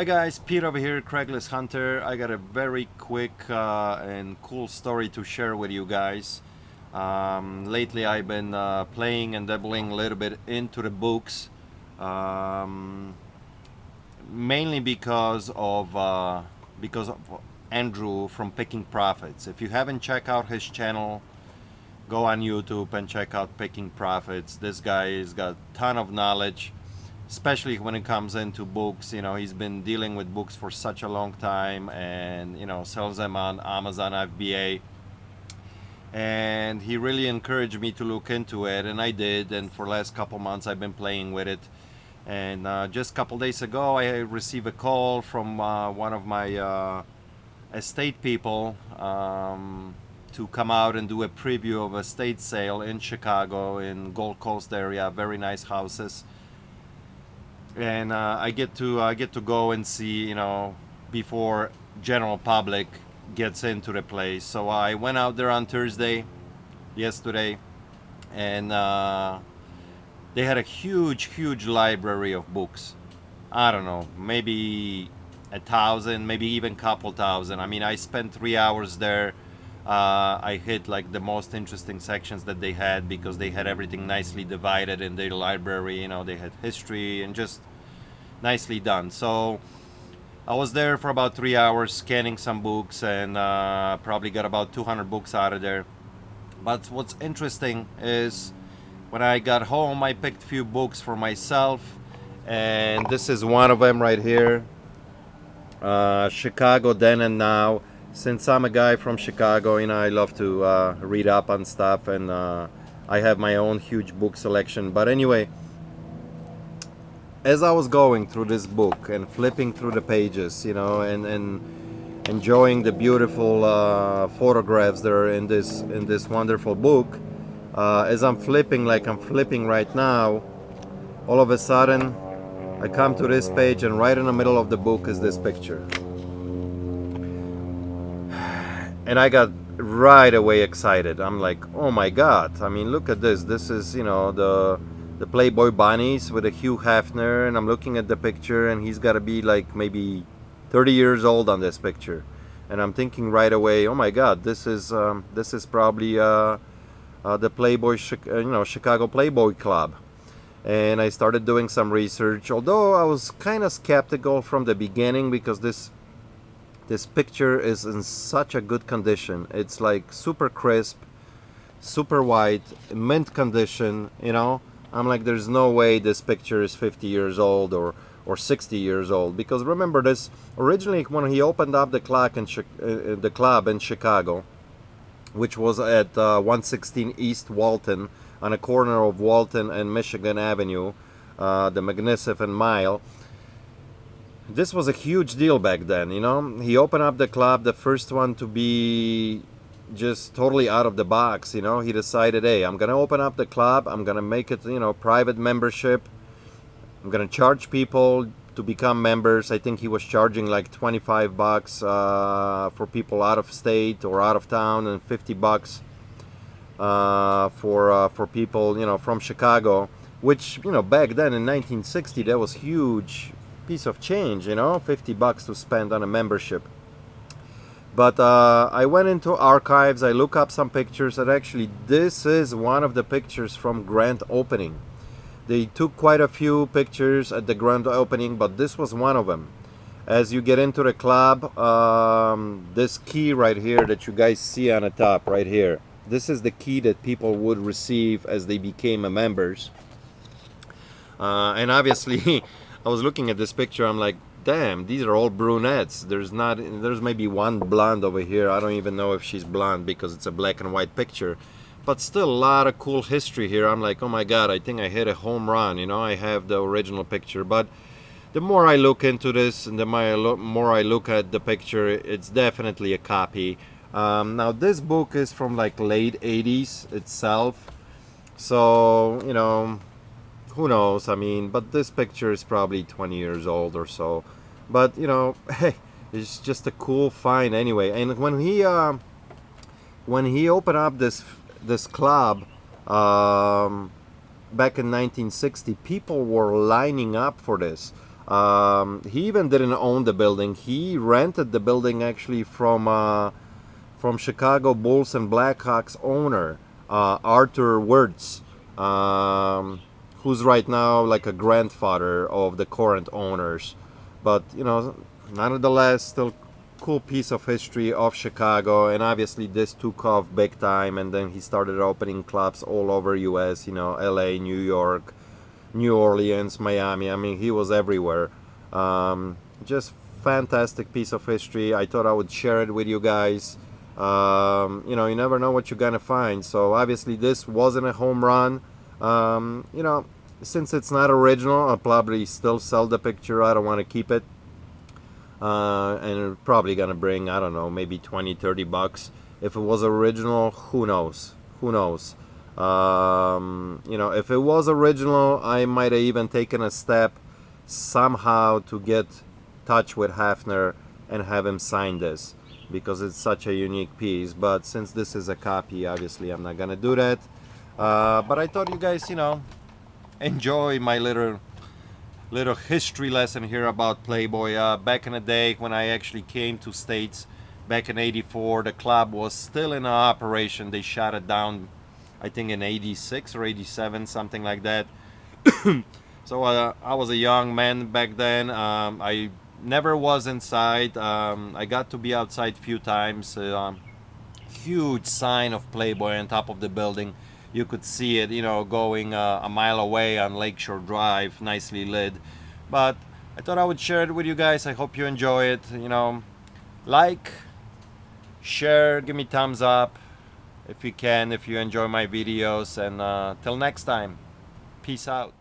Hi guys, Pete over here, Craigslist Hunter. I got a very quick and cool story to share with you guys. Lately I've been playing and dabbling a little bit into the books, mainly because of Andrew from Picking Profits. If you haven't checked out his channel, go on YouTube and check out Picking Profits. This guy has got a ton of knowledge, especially when it comes into books. You know, he's been dealing with books for such a long time, and you know, sells them on Amazon FBA. And he really encouraged me to look into it, and I did. And for the last couple months I've been playing with it. And just a couple days ago I received a call from one of my estate people to come out and do a preview of a estate sale in Chicago, in Gold Coast area. Very nice houses. And I get to go and see, you know, before general public gets into the place. So I went out there on yesterday, and they had a huge library of books. I don't know, maybe 1,000, maybe even couple thousand. I mean, I spent 3 hours there. I hit like the most interesting sections that they had, because they had everything nicely divided in their library. You know, they had history and just nicely done. So I was there for about 3 hours scanning some books, and probably got about 200 books out of there. But what's interesting is when I got home, I picked a few books for myself, and this is one of them right here. Chicago Then and Now. Since I'm a guy from Chicago, you know, I love to read up on stuff, and I have my own huge book selection. But anyway, as I was going through this book and flipping through the pages, you know, and enjoying the beautiful photographs that are in this wonderful book, as I'm flipping like I'm flipping right now, all of a sudden I come to this page, and right in the middle of the book is this picture. And I got right away excited. I'm like, oh my god, I mean, look at this. This is, you know, the Playboy Bunnies with a Hugh Hefner, and I'm looking at the picture, and he's got to be like maybe 30 years old on this picture. And I'm thinking right away, oh my god, this is probably the Playboy, Chicago Playboy Club. And I started doing some research, although I was kind of skeptical from the beginning, because this picture is in such a good condition. It's like super crisp, super white, mint condition, you know. I'm like, there's no way this picture is 50 years old or 60 years old, because remember this, originally when he opened up the club in Chicago, which was at 116 East Walton, on a corner of Walton and Michigan Avenue, the Magnificent Mile. This was a huge deal back then, you know. He opened up the club, the first one to be just totally out of the box, you know. He decided, hey, I'm gonna open up the club, I'm gonna make it, you know, private membership. I'm gonna charge people to become members. I think he was charging like 25 bucks for people out of state or out of town, and 50 bucks for people, you know, from Chicago, which, you know, back then in 1960, that was huge piece of change, you know, 50 bucks to spend on a membership. But I went into archives, I look up some pictures, and actually this is one of the pictures from grand opening. They took quite a few pictures at the grand opening, but this was one of them. As you get into the club, this key right here that you guys see on the top right here, this is the key that people would receive as they became members. And obviously I was looking at this picture, I'm like, damn, these are all brunettes. There's maybe one blonde over here. I don't even know if she's blonde, because it's a black and white picture. But still a lot of cool history here. I'm like, oh my god, I think I hit a home run, you know. I have the original picture, but the more I look into this, and the more I look at the picture, it's definitely a copy. Now this book is from like late 80s itself, so, you know, who knows, I mean, but this picture is probably 20 years old or so. But, you know, hey, it's just a cool find anyway. And when he opened up this club back in 1960, people were lining up for this. He even didn't own the building. He rented the building actually from Chicago Bulls and Blackhawks owner Arthur Wirtz, who's right now like a grandfather of the current owners. But you know, nonetheless, still cool piece of history of Chicago. And obviously this took off big time, and then he started opening clubs all over US, you know, LA, New York, New Orleans, Miami. I mean, he was everywhere. Just fantastic piece of history. I thought I would share it with you guys. You know, you never know what you're gonna find. So obviously this wasn't a home run. You know, since it's not original, I'll probably still sell the picture. I don't want to keep it. And it's probably gonna bring, I don't know, maybe 20-30 bucks. If it was original, who knows, who knows. You know, if it was original, I might have even taken a step somehow to get touch with Hefner and have him sign this, because it's such a unique piece. But since this is a copy, obviously I'm not gonna do that. But I thought you guys, you know, enjoy my little history lesson here about Playboy. Back in the day when I actually came to States back in '84, the club was still in operation. They shut it down, I think in '86 or '87, something like that. So I was a young man back then. I never was inside. I got to be outside a few times. Huge sign of Playboy on top of the building. You could see it, you know, going a mile away on Lakeshore Drive, nicely lit. But I thought I would share it with you guys. I hope you enjoy it. You know, like, share, give me thumbs up if you can, if you enjoy my videos. And till next time, peace out.